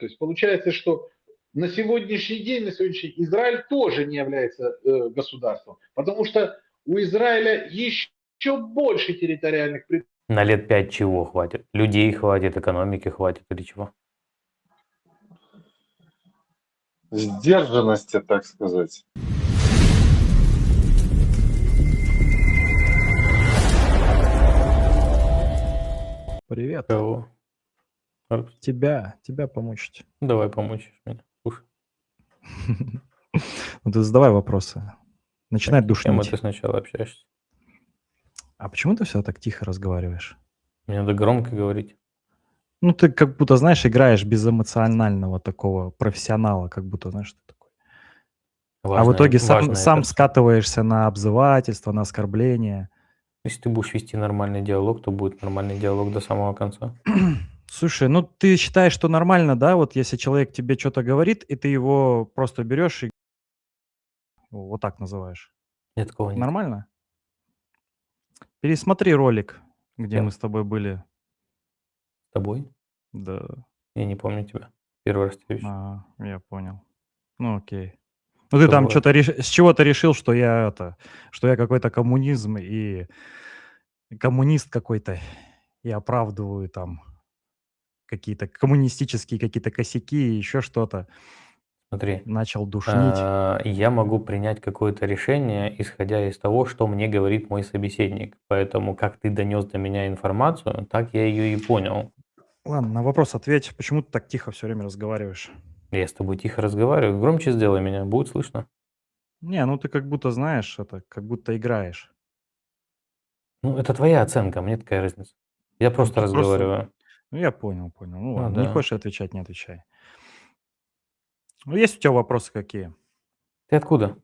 То есть получается, что на сегодняшний день, на сегодняшний день Израиль тоже не является государством, потому что у Израиля еще больше территориальных претензий. На лет 5 чего хватит? Людей хватит, экономики хватит или чего? Сдержанности, так сказать. Привет. Кого? Тебя помучить. Давай помочишь мне. Слушай. Ну ты задавай вопросы. Начинай С кем ты душнить. сначала общаешься? А почему ты всегда так тихо разговариваешь? Мне надо громко говорить. Ну ты как будто, знаешь, играешь без эмоционального такого профессионала, как будто, знаешь, ты такой. А в итоге сам важная персона. скатываешься на обзывательство, на оскорбление. Если ты будешь вести нормальный диалог, то будет нормальный диалог до самого конца. Слушай, ну ты считаешь, что нормально, да, вот если человек тебе что-то говорит, и ты его просто берешь и вот так называешь? Нет, такого нет. Нормально? Пересмотри ролик, где Кем? мы с тобой были. С тобой? Да. Я не помню тебя. Первый раз тебя вижу. Я понял. Ну окей. Ну ты Что там бывает? что-то с чего-то решил, что я какой-то коммунизм и коммунист какой-то, и оправдываю там какие-то коммунистические какие-то косяки и еще что-то. Смотри, Начал душнить. я могу принять какое-то решение, исходя из того, что мне говорит мой собеседник. Поэтому как ты донес до меня информацию, так я ее и понял. Ладно, на вопрос ответь. Почему ты так тихо все время разговариваешь? Я с тобой тихо разговариваю. Громче сделай меня, будет слышно. Не, ну ты как будто знаешь это, как будто играешь. Ну, это твоя оценка, мне какая разница. Я просто ты просто- разговариваю. Ну я понял. Ну Ну ладно, не да. хочешь отвечать, не отвечай. Ну есть у тебя вопросы какие? Ты откуда?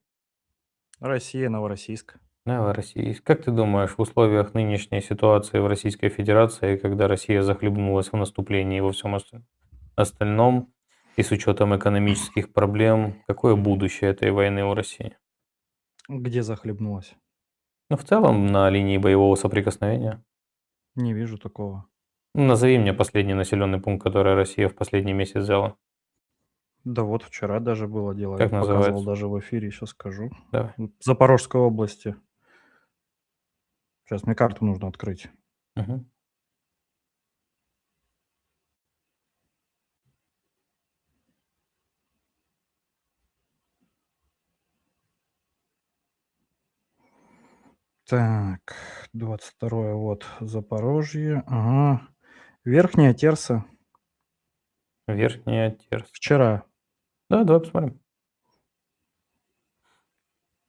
Россия, Новороссийск. Новороссийск. Как ты думаешь, в условиях нынешней ситуации в Российской Федерации, когда Россия захлебнулась в наступлении и во всем остальном, и с учетом экономических проблем, какое будущее этой войны у России? Где захлебнулась? Ну, в целом, на линии боевого соприкосновения. Не вижу такого. Ну, назови мне последний населенный пункт, который Россия в последний месяц взяла. Да вот вчера даже было дело. Как Я показывал называется? даже в эфире, сейчас скажу. Давай. В Запорожской области. Сейчас мне карту нужно открыть. Мгм. Так, 22 вот Запорожье. Ага. Верхняя Терса. Верхняя Терс. Вчера. Да, давай посмотрим.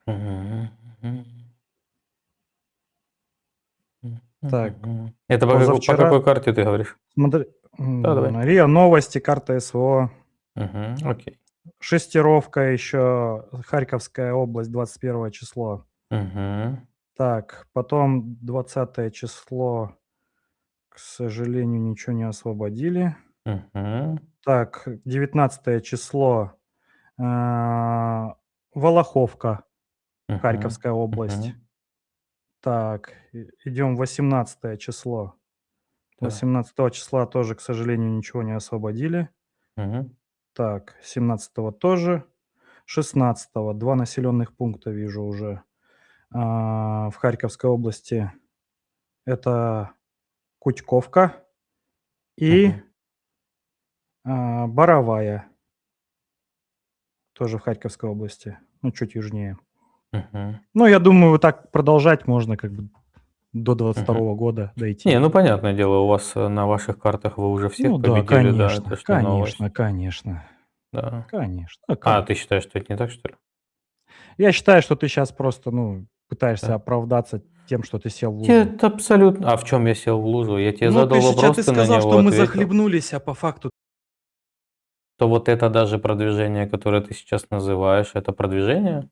Мгм. Так, Это по позавчера- какой карте ты говоришь? Смотри. Да, давай. РИА Новости, карта СВО. Окей. Шестировка еще. Харьковская область, 21 число. Мгм. Так, потом 20 число. К сожалению, ничего не освободили. Мгм. Так, 19 число. Волоховка, Мгм. Харьковская область. Мгм. Так, идем 18 число. Так. 18 числа тоже, к сожалению, ничего не освободили. Мгм. Так, 17 тоже. 16 два населенных пункта вижу уже в Харьковской области. Это Кутьковка и Боровая. Тоже в Харьковской области. Ну, чуть южнее. Мгм. Ну, я думаю, вот так продолжать можно как бы до 22 года дойти. Не, ну понятное дело, у вас на ваших картах вы уже всех Ну да, победили, да, конечно, это ж не новость. конечно. Да. Конечно. А, ты считаешь, что это не так, что ли? Я считаю, что ты сейчас просто, пытаешься Да. оправдаться тем, что ты сел в лужу. Нет, абсолютно. А в чем я сел в лужу? Я тебе задал вопрос, ты ты на сказал, него что мы ответил. захлебнулись, а по факту... То вот это даже продвижение, которое ты сейчас называешь, это продвижение?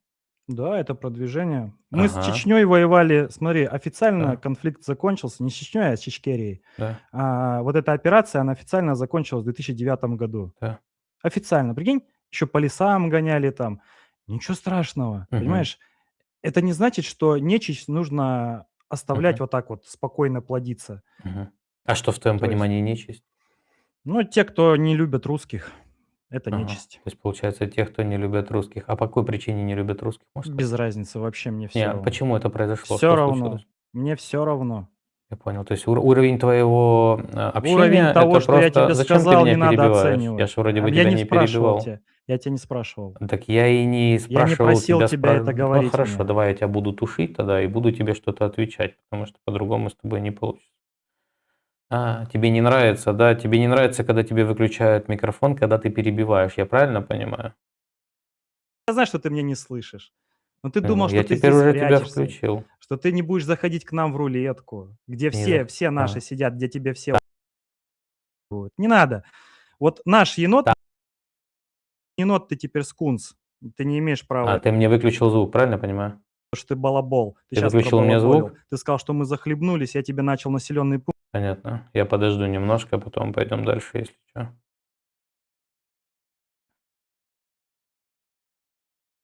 Да, это продвижение. Мы с Ага. Чечней воевали, смотри, официально Да. конфликт закончился не с Чечней, а с Чечкерией. Да, Вот эта операция, она официально закончилась в 2009 году. да. Официально, прикинь, еще по лесам гоняли там. Ничего страшного, Мгм. понимаешь? Это не значит, что нечисть нужно оставлять вот так вот спокойно плодиться. Мгм. А что в твоем То есть- понимании нечисть? Те, кто не любят русских. Это Ага. нечисть. То есть, получается, те, кто не любят русских. А по какой причине не любят русских, можешь сказать? Без разницы, вообще мне все Не, равно. почему это произошло? Все Что равно. случилось? Мне все равно. Я понял. То есть уровень твоего Уровень общения того, это что я тебе просто... Зачем ты сказал, меня не надо перебиваешь? Я оценивать. же вроде бы Я тебя не не спрашивал перебивал. тебя. Я тебя не спрашивал. Так я и не Я не спрашивал просил тебя... тебя это Ну говорить хорошо, мне. давай я тебя буду тушить тогда и буду тебе что-то отвечать, потому что по-другому с тобой не получится. Тебе не нравится, да? Тебе не нравится, когда тебе выключают микрофон, когда ты перебиваешь. Я правильно понимаю? Я знаю, что ты меня не слышишь. Но ты думал, Ну, что я ты теперь здесь уже тебя спрячешься, включил. что ты не будешь заходить к нам в рулетку, где Не за- все наши а, сидят, где тебе все будут. Не надо. Вот наш енот, енот ты теперь скунс. Ты не имеешь права, ты мне выключил звук, правильно понимаю? что ты балабол. Ты Ты сейчас выключил мне пробалаболил. звук? Ты сказал, что мы захлебнулись, я тебе начал населенный пункт. Понятно. Я подожду немножко, потом пойдем дальше, если что.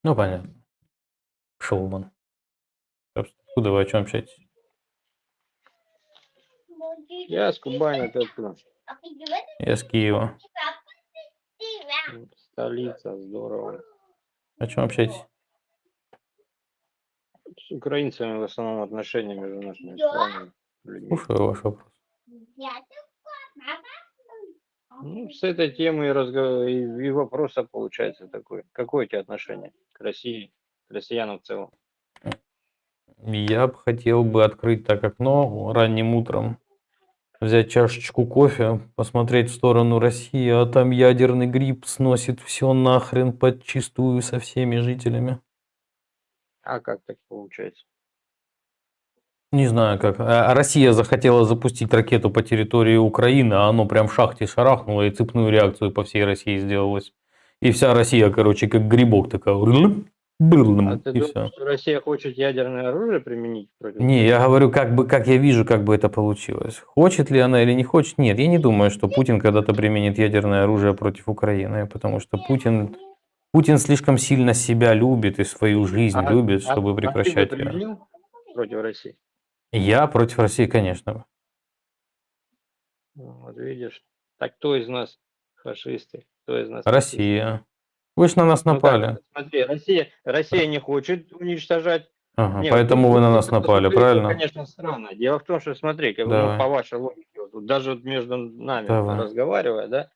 Ну, понятно. Шоуман. Собственно, откуда вы о чем общаетесь? Я с Кубани, ты откуда? Я с Киева. Столица, здорово. О чем общаетесь? С украинцами в основном отношения между нашими странами, людьми. Слушаю ваш вопрос. Ну, с этой темы и вопроса получается такой. Какое у тебя отношение к России, к россиянам в целом? Я бы хотел бы открыть так окно ранним утром, взять чашечку кофе, посмотреть в сторону России, а там ядерный гриб сносит все нахрен подчистую со всеми жителями. А как так получается? Не знаю как. Россия захотела запустить ракету по территории Украины, а оно прям в шахте шарахнуло и цепную реакцию по всей России сделалось. И вся Россия, короче, как грибок такая. А ты И думаешь, все. что Россия хочет ядерное оружие применить против Не, я говорю, как я вижу, как бы это получилось. Хочет ли она или не хочет? Нет, я не думаю, что Путин когда-то применит ядерное оружие против Украины, потому что Путин слишком сильно себя любит и свою жизнь любит, чтобы ты бы прекращать ее. применил против России? Я против России, конечно. Ну, вот видишь. Так кто из нас фашисты? Кто из нас нацисты? Россия. Вы ж на нас Ну как напали. это? Смотри, Россия не хочет уничтожать. Ага, Не, поэтому вот вы на тут нас это напали, выглядит, правильно? конечно, странно. Дело в том, что смотри, как бы, Давай. по вашей логике, вот даже вот между нами Давай. разговаривая, да,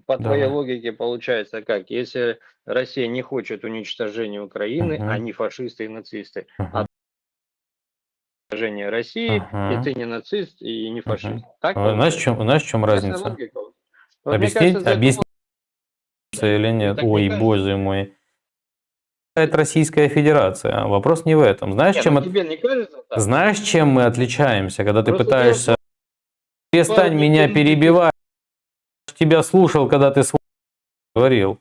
по Давай. твоей логике получается как? Если Россия не хочет уничтожения Украины, Мгм. они фашисты и нацисты. Ага. Уничтожение России, и Ага. ты не нацист и не фашист. Ага. Так Знаешь, получается? в чем Ясная разница? логика. Вот мне кажется, Объяснить или нет? Так не Ой, кажется? боже мой. Это Российская Федерация. Вопрос не в этом. Знаешь, Нет, чем, ну тебе не кажется так? знаешь, чем мы отличаемся, когда ты Просто пытаешься... Перестань пару меня недель перебивать. Я ж тебя слушал, когда ты говорил.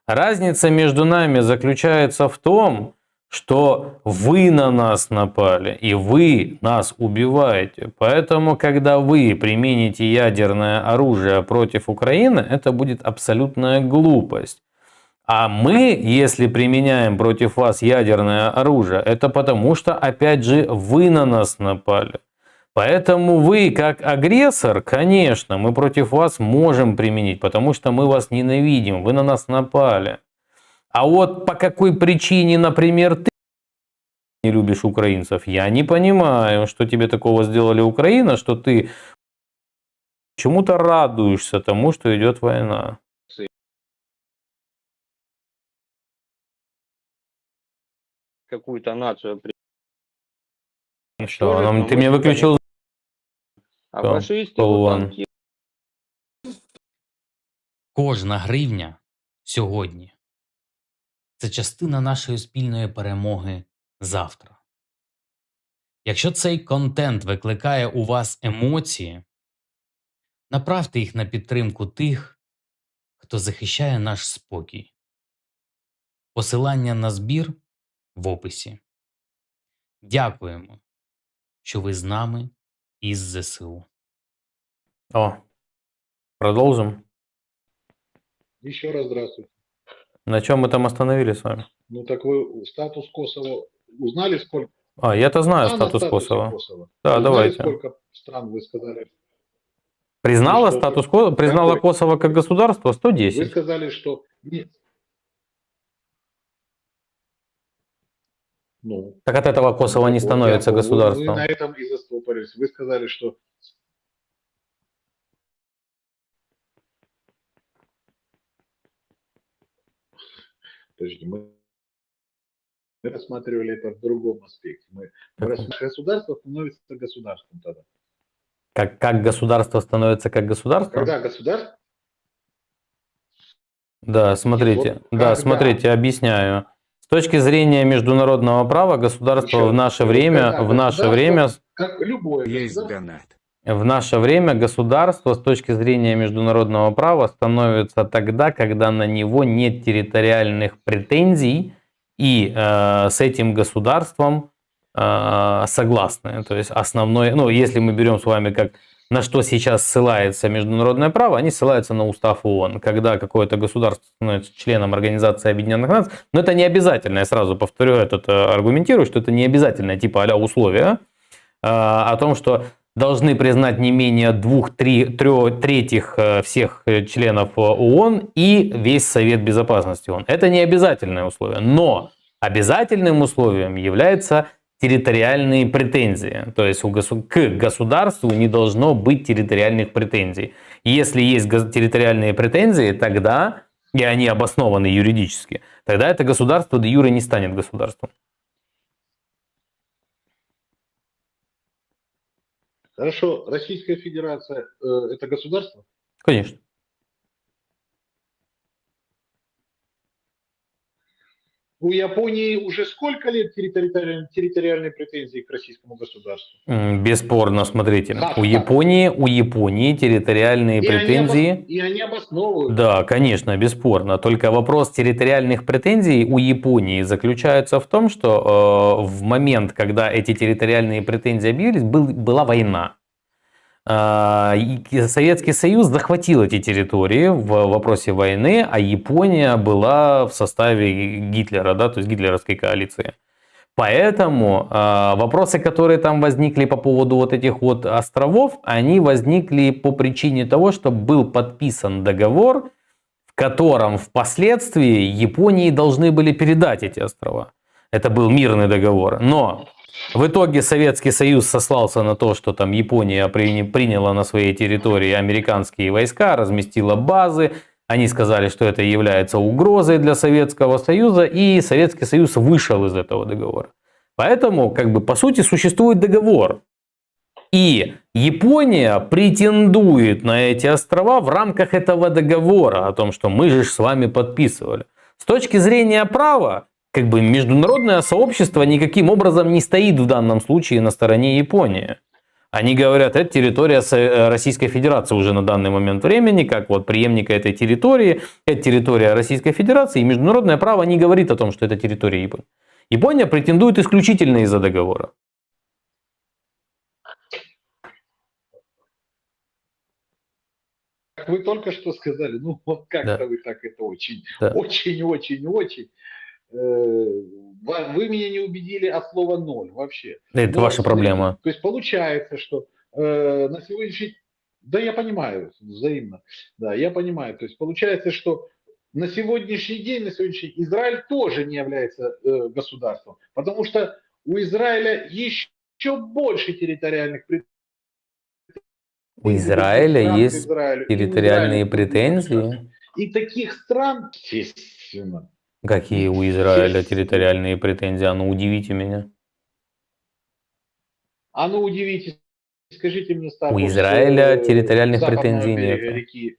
Разница между нами заключается в том, что вы на нас напали, и вы нас убиваете. Поэтому, когда вы примените ядерное оружие против Украины, это будет абсолютная глупость. А мы, если применяем против вас ядерное оружие, это потому что, опять же, вы на нас напали. Поэтому вы, как агрессор, конечно, мы против вас можем применить, потому что мы вас ненавидим, вы на нас напали. А вот по какой причине, например, ты не любишь украинцев, я не понимаю, что тебе такого сделали Украина, что ты чему-то радуешься тому, что идет война. какую-то нацию Что, но ты мы мне себя выключил... А Что, фашисты вот болван? танки. Кожна гривня сьогодні – це частина нашої спільної перемоги завтра. Якщо цей контент викликає у вас емоції, направте їх на підтримку тих, хто захищає наш спокій. Посилання на збір в описі. Дякуємо, що ви з нами із ЗСУ. О, продолжим. Еще раз здравствуйте. На чем мы там остановились с вами? Ну так вы статус Косово узнали, сколько? Я-то знаю На статус статусе Косово. Косово. Да, Вы давайте. Знали, сколько стран вы сказали? Признала что статус признала какой? Косово как государство Вы 110. сказали, что нет. Ну, Так от этого Косово не так вот, становится мы на государством. этом и застопорились. Вы сказали, что... Подождите, мы рассматривали это в другом аспекте. Государство становится государством тогда. Как государство становится как государство? Когда государство... Да, Нет, смотрите, вот да, когда... смотрите, объясняю. С точки зрения международного права, государство Еще в раз, наше вот время, когда в наше государство, время, как любое Есть государство, донат. в наше время государство с точки зрения международного права становится тогда, когда на него нет территориальных претензий и с этим государством согласны. То есть основное, ну, если мы берем с вами как на что сейчас ссылается международное право, они ссылаются на устав ООН. Когда какое-то государство становится членом Организации Объединенных Наций, но это не обязательно, я сразу повторю, аргументирую, что это не обязательно, типа а-ля условия, о том, что должны признать не менее 2/3 всех членов ООН и весь Совет Безопасности ООН. Это не обязательное условие, но обязательным условием является территориальные претензии. То есть к государству не должно быть территориальных претензий. Если есть территориальные претензии, тогда, и они обоснованы юридически, тогда это государство де юре не станет государством. Хорошо, Российская Федерация это государство? Конечно. У Японии уже сколько лет территориальной претензии к российскому государству? Бесспорно, смотрите, Как у так? Японии территориальные претензии. И они обосновывают. Да, конечно, бесспорно. Только вопрос территориальных претензий у Японии заключается в том, что в момент, когда эти территориальные претензии объявились, была война. Советский Союз захватил эти территории в вопросе войны, а Япония была в составе Гитлера, да, то есть гитлеровской коалиции. Поэтому вопросы, которые там возникли по поводу вот этих вот островов, они возникли по причине того, что был подписан договор, в котором впоследствии Японии должны были передать эти острова. Это был мирный договор. Но в итоге Советский Союз сослался на то, что там Япония приняла на своей территории американские войска, разместила базы. Они сказали, что это является угрозой для Советского Союза, и Советский Союз вышел из этого договора. Поэтому, по сути, существует договор. И Япония претендует на эти острова в рамках этого договора, о том, что мы же с вами подписывали. С точки зрения права, международное сообщество никаким образом не стоит в данном случае на стороне Японии. Они говорят, это территория Российской Федерации уже на данный момент времени, как вот преемника этой территории, это территория Российской Федерации, и международное право не говорит о том, что это территория Японии. Япония претендует исключительно из-за договора. Как вы только что сказали, ну вот как-то Да. вы так это очень. Вы меня не убедили от слова ноль вообще. Это ваша проблема. То есть получается, что на сегодняшний... Да, я понимаю, взаимно. Да, я понимаю. То есть получается, что на сегодняшний день Израиль тоже не является государством, потому что у Израиля еще больше территориальных претензий. У Израиля есть Израилю, территориальные претензии. И таких стран, естественно. Какие у Израиля территориальные претензии? А ну удивите меня. А ну удивите, скажите мне статус. У Израиля территориальных западного претензий берега нет. реки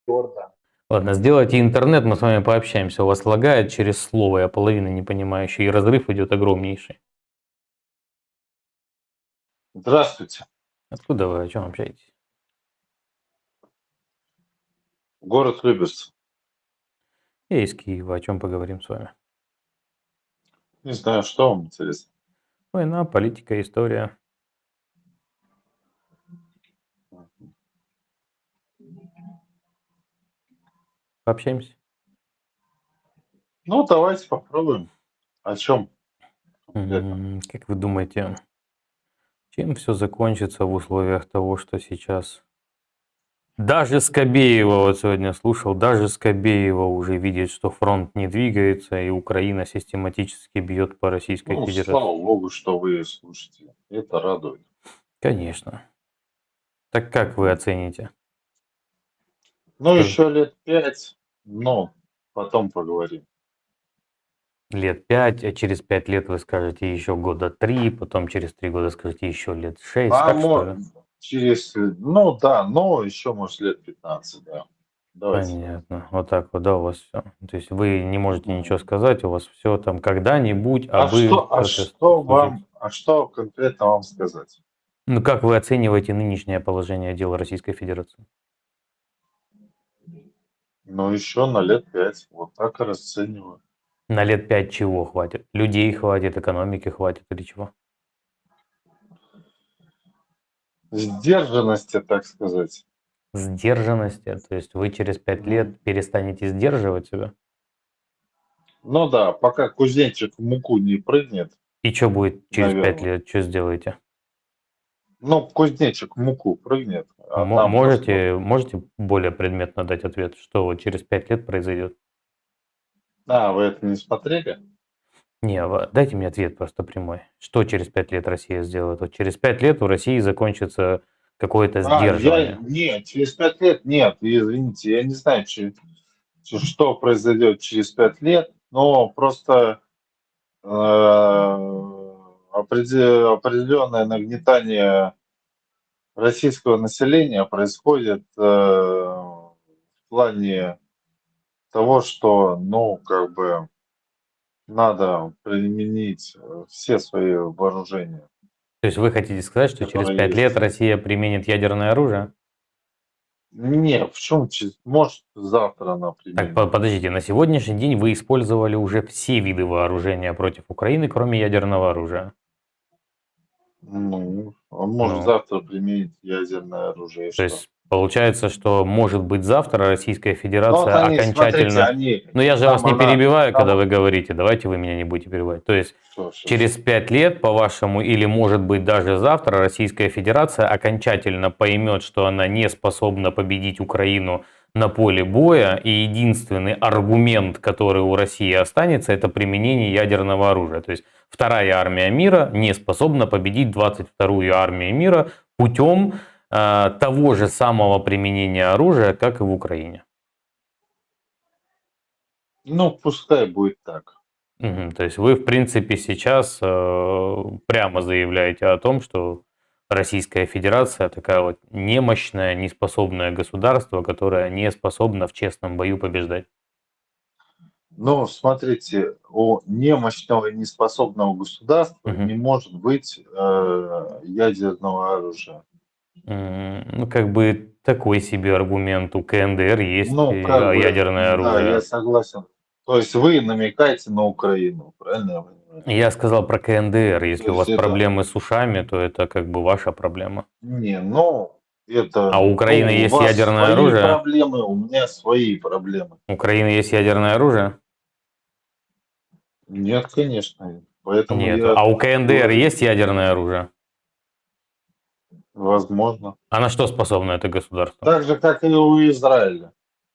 Иордан. Ладно, сделайте интернет, мы с вами пообщаемся. У вас лагает через слово, я половины не понимаю еще, и разрыв идет огромнейший. Здравствуйте. Откуда вы, о чем общаетесь? Город Люберцы. Я из Киева, о чем поговорим с вами? Не знаю, что вам интересно. Война, политика, история. Пообщаемся? Ну, давайте попробуем. О чем? Как вы думаете, Чем все закончится в условиях того, что сейчас даже Скобеева, вот сегодня слушал, даже Скобеева уже видит, что фронт не двигается, и Украина систематически бьет по Российской Ну, Федерации. слава богу, что вы слушаете. Это радует. Конечно. Так как вы оцените? Ну, Скажи. еще лет 5, но потом поговорим. Лет 5, а через 5 лет вы скажете еще года 3, потом через 3 года скажете еще лет 6, А так что ли? через, ну да, но еще, может, лет 15, да. Давайте. Понятно. Вот так вот, да, у вас все. То есть вы не можете Мгм. ничего сказать, у вас все там когда-нибудь, А вы, что, соответственно, служите. а что конкретно вам сказать? Ну, как вы оцениваете нынешнее положение дел Российской Федерации? Ну, еще на лет 5. Вот так и расцениваю. На лет 5 чего хватит? Людей хватит, экономики хватит или чего? Сдержанности, так сказать. Сдержанности. То есть вы через 5 Мгм. лет перестанете сдерживать себя? Ну да, пока кузнечик в муку не прыгнет, И что будет через 5 наверное. лет? Что сделаете? Ну, кузнечик в муку прыгнет, а там Можете более предметно дать ответ, что вот через 5 лет произойдет? А, вы это не смотрели? Не, дайте мне ответ просто прямой. Что через 5 лет Россия сделает? Вот через 5 лет у России закончится какое-то сдерживание. Нет, через 5 лет нет, извините, я не знаю, что произойдет через 5 лет, но просто определенное нагнетание российского населения происходит в плане того, что, ну, как бы надо применить все свои вооружения, То есть вы хотите сказать, что через которые 5 лет есть. Россия применит ядерное оружие? Не, в чем, может, завтра она Так, применит. подождите, на сегодняшний день вы использовали уже все виды вооружения против Украины, кроме ядерного оружия. Ну, он может Ну, завтра применить ядерное оружие, и то что? есть получается, что может быть завтра Российская Ну, вот Федерация они, смотрите, окончательно... они, Но я же вас там не перебиваю, там- когда вы говорите, давайте вы меня не будете перебивать. То есть что, через 5 лет, по-вашему, или может быть даже завтра, Российская Федерация окончательно поймет, что она не способна победить Украину на поле боя, и единственный аргумент, который у России останется, это применение ядерного оружия. То есть вторая армия мира не способна победить 22-ю армию мира путем того же самого применения оружия, как и в Украине. Ну, пускай будет так. Мгм. То есть вы, в принципе, сейчас прямо заявляете о том, что Российская Федерация такая вот немощное, неспособное государство, которое не способно в честном бою побеждать. Но смотрите, у немощного и неспособного государства Мгм. не может быть ядерного оружия. Ну, как бы такой себе аргумент. У КНДР есть Ну, как бы, ядерное да, я оружие. согласен. То есть вы намекаете на Украину, правильно я понимаю? Я сказал про КНДР. Если То у вас есть это- проблемы с ушами, то это как бы ваша проблема. Не, ну, это... А у Украины ну, есть у вас ядерное свои оружие? проблемы, у меня свои проблемы. У Украины есть ядерное оружие? Нет, конечно. Поэтому Нет. я... А у КНДР говорю, есть ядерное оружие? Возможно. А на что способно это государство? Так же, как и у Израиля.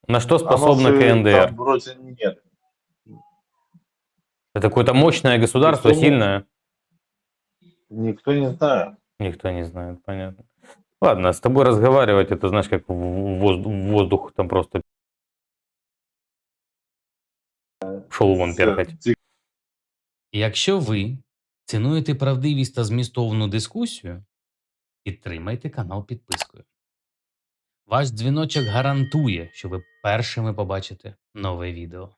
На что Оно способно же КНДР? там вроде нет. Это какое-то мощное государство, Никто не- сильное? Никто не знает. Никто не знает, понятно. Ладно, с тобой разговаривать, это знаешь, как в воздух там просто шел вон перхоть. Якщо ви цінуєте правдивість та змістовну дискусію, підтримайте канал підпискою. Ваш дзвіночок гарантує, що ви першими побачите нове відео.